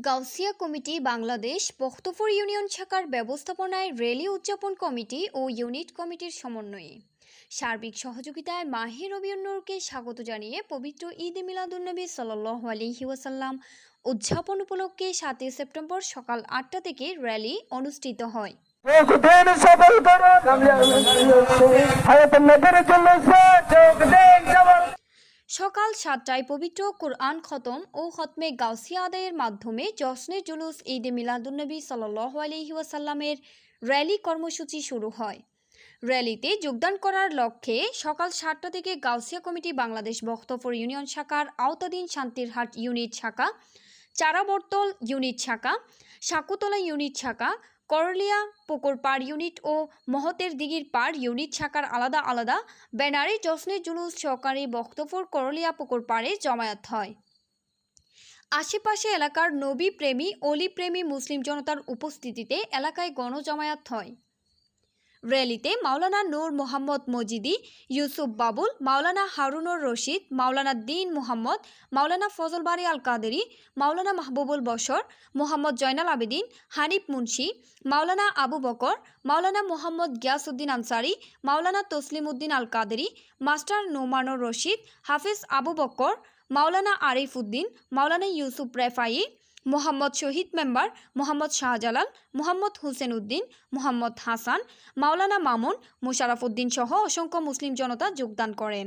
Gausia committee Bangladesh বখতপুর union শাখার ব্যবস্থাপনায় rally উদযাপন কমিটি ও ইউনিট কমিটির সমন্বয়ে সার্বিক সহযোগিতায় মাহে রবিউন নূরকে স্বাগত জানিয়ে পবিত্র ঈদ মিলাদুন্নবী সাল্লাল্লাহু আলাইহি ওয়াসাল্লাম উদযাপন উপলক্ষে 7 সেপ্টেম্বর সকাল 8টা থেকে র্যালি অনুষ্ঠিত হয়। সকাল 7টায় পবিত্র কুরআন খতম ও খতমে গাউসিয়া আদায়ের মাধ্যমে জশ্নে জুলুস ঈদে মিলাদুন্নবী সাল্লাল্লাহু আলাইহি ওয়াসাল্লামের র্যালি কর্মসূচি শুরু হয়। র্যালিতে যোগদান করার লক্ষ্যে সকাল 7টা থেকে গাউসিয়া কমিটি বাংলাদেশ বখতপুর ইউনিয়ন শাখার আওতাধীন শান্তিরহাট ইউনিট শাখা, চারাবর্তল ইউনিট শাখা, সাকুতলা ইউনিট শাখা, করলিয়া পুকুরপাড় ইউনিট ও মহতের দিঘির পাড় ইউনিট শাখার আলাদা আলাদা ব্যানারে জশ্নে জুলুস সহকারী বখতপুর করলিয়া পুকুরপাড়ে জমায়েত হয়। আশেপাশে এলাকার নবী প্রেমী অলি প্রেমী মুসলিম জনতার উপস্থিতিতে এলাকায় গণজমায়েত হয়। র্যালিতে মাওলানা নূর মোহাম্মদ মজিদি, ইউসুফ বাবুল, মাওলানা হারুনুর রশিদ, মাওলানা দ্বীন মুহাম্মদ, মাওলানা ফজল বারি আল কাদেরি, মাওলানা মাহবুবুল বশর, মোহাম্মদ জয়নাল আবেদিন, হানিফ মুন্সি, মাওলানা আবু বকর, মাওলানা মোহাম্মদ গিয়াসউদ্দিন আনসারি, মাওলানা তসলিম উদ্দিন আল কাদেরি, মাস্টার নোমানুর রশিদ, হাফিজ আবু বকর, মাওলানা আরিফ উদ্দিন, মাওলানা ইউসুফ রেফাই, মোহাম্মদ শহীদ মেম্বার, মোহাম্মদ শাহজালাল, মোহাম্মদ হুসেন উদ্দিন, মোহাম্মদ হাসান, মাওলানা মামুন, মোশাররফ উদ্দিন সহ অসংখ্য মুসলিম জনতা যোগদান করেন।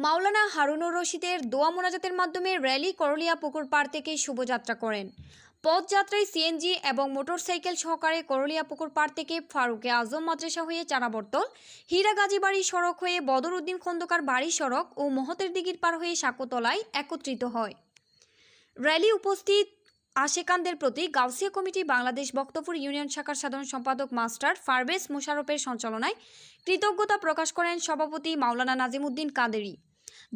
মাওলানা হারুনুর রশিদের দোয়া মোনাজাতের মাধ্যমে র্যালি করলিয়া পুকুর পাড় থেকে শুভযাত্রা করেন। পথযাত্রায় সিএনজি এবং মোটরসাইকেল সহকারে করলিয়া পুকুর পাড় থেকে ফারুকে আজম মাদ্রাসা হয়ে চারাবর্তল, হীরাগাজী বাড়ি সড়ক হয়ে বদর উদ্দিন খন্দকার বাড়ি সড়ক ও মহতের দিঘির পাড় হয়ে সাকুতলায় একত্রিত হয়। র্যালি উপস্থিত আশেকানদের প্রতি গাউসিয়া কমিটি বাংলাদেশ বখতপুর ইউনিয়ন শাখার সাধারণ সম্পাদক মাস্টার পারভেজ মোশাররফের সঞ্চালনায় কৃতজ্ঞতা প্রকাশ করেন সভাপতি মাওলানা নাজিমউদ্দিন কাদেরি।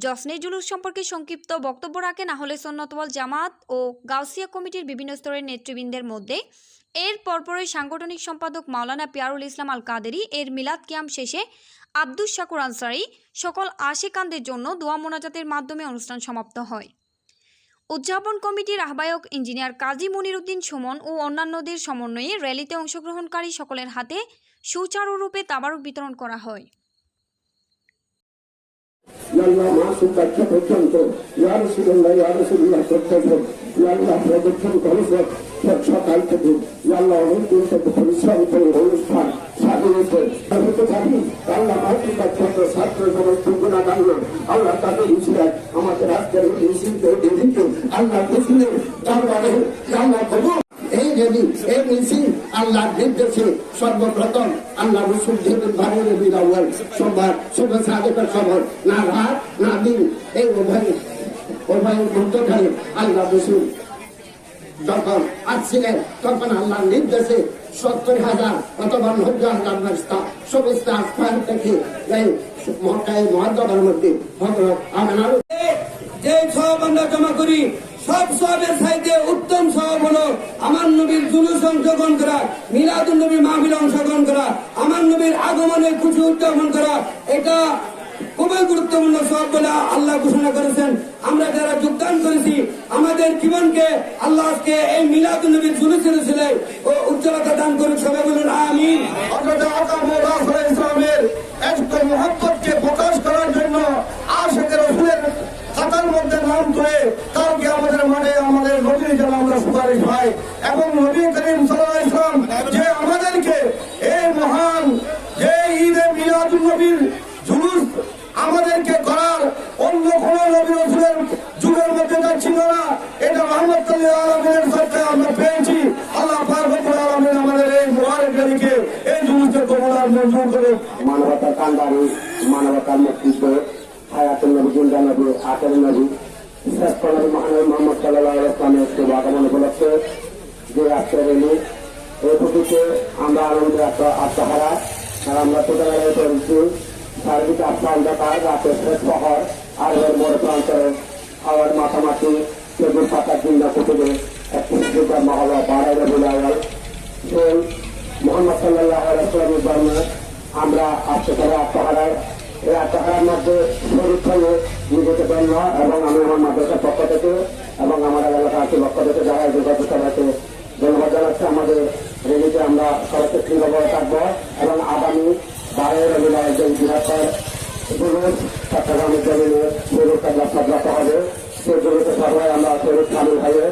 জশ্নে জুলুস সম্পর্কে সংক্ষিপ্ত বক্তব্য রাখেন আহলে সুন্নাত ওয়াল জামাত ও গাউসিয়া কমিটির বিভিন্ন স্তরের নেতৃবৃন্দের মধ্যে। এর পরপরই সাংগঠনিক সম্পাদক মাওলানা পিয়ারুল ইসলাম আল কাদেরি এর মিলাদ কিয়াম শেষে আব্দুস শাকুর আনসারি সকল আশেকানদের জন্য দোয়া মোনাজাতের মাধ্যমে অনুষ্ঠান সমাপ্ত হয়। উদযাপন কমিটির আহ্বায়ক ইঞ্জিনিয়ার কাজী মনির উদ্দিন সুমন ও অন্যান্যদের সমন্বয়ে র্যালিতে অংশগ্রহণকারী সকলের হাতে সুচারুরূপে তাবারুক বিতরণ করা হয়। সকাল থেকে অনেক দিন থেকে পরিশ্রম করে অনুষ্ঠান আল্লাহ তাদের ইসলাম আমাদের আজকের আল্লাহ এই যদি এই মিছিল আল্লাহর নির্দেশে সর্বপ্রথম আল্লাহ রসুল সোমবার শুভ সাদেকের খবর না রাত না দিন এই উভয়ের মধ্যখানে আল্লাহ রসুল যখন আসছিলেন তখন আল্লাহর নির্দেশে 70,000 অথবা 90,000 রাস্তা সমস্ত আসমান থেকে মক্কায় মুআজ্জামের মধ্যে যে সব আমরা জমা করি সব সবের সাইডে উত্তম সব হলো আমার নবীর জুলুস অংশগ্রহণ করা, মিলাদুন নবী মাহফিল অংশগ্রহণ করা, আমার নবীর আগমনের খুশি উদযাপন করা। এটা খুবই গুরুত্বপূর্ণ সব বলে আল্লাহ ঘোষণা করেছেন। আমরা যারা যোগদান করেছি আমাদের জীবনকে আল্লাহ আজকে এই মিলাদুন নবীর জুলুসের ছেলে ও উজ্জ্বলতা দান করুন। সবাই বলুন আমিন। ইসলামের একটা মহব্বতকে প্রকাশ করার জন্য আশিকের রাসূলের খাতার মধ্যে নাম ধরে কালকে আমাদের মাঠে আমাদের নবীর জন্য আমরা সুপারিশ পাই এবং নবী করিম সাল্লাল্লাহু আলাইহি ওয়াসাল্লাম যে আমাদেরকে এই মহান যে ঈদে মিলাদুন নবীর জুলুস আমাদেরকে করার অন্য কোন নবী রাসূলের যুগের মধ্যে তা ছিল না। এটা রাহমাতুল লিল আলামিনের সরকার আমরা পেয়েছি। আল্লাহ পাক রব্বুল আলামিন আমাদের এই মুবারক দিনকে এই জুলুসকে কবুল আর মঞ্জুর করে মানবতার কান্ডারি, মানবতার নেতৃত্ব, হায়াতুল নবী, জিন্দা নবী, আখের নবী, শ্রেষ্ঠ নবী মহানবী মুহাম্মদ সাল্লাল্লাহু আলাইহি ওয়াসাল্লামের শুভ আগমন উপলক্ষে যে আজকের র্যালি, এই প্রতিতে আমরা আনন্দের আত্মহারা আর আমরা ছোটবেলায় করেছি। চারিদিকে অন্ধকার, রাতের শেষ প্রহর আর এর মোড় প্রান্তরে খাওয়ার মাথামাটি টেবিল পাতার চিন্তা কুটুবে একটি মহলা বাড়াইলে বোঝা গেল। সেই মোহাম্মদ সাল্লাল্লাহু আলাইহি ওয়াসাল্লামের জন্মে আমরা আজকে তারা আত্মহারায় এই আত্মহারার মধ্যে শরীর হয়ে নিজেকে ধন্য এবং আমি আমার মাদ্রাসার পক্ষ থেকে এবং আমার এলাকার পক্ষ থেকে যারা যোগাযোগ সবাইকে ধন্যবাদ জানাচ্ছি। আমাদের রেলিতে আমরা সবাইকে দৃঢ়ভাবে থাকবো এবং আগামী 12 রবিবার যে বৃহত্তর জুলুস চট্টগ্রামের জমিনে জরুর কাজা সাজাতে হবে সেই জরুরতে সবাই আমরা শরীর সামিল হয়ে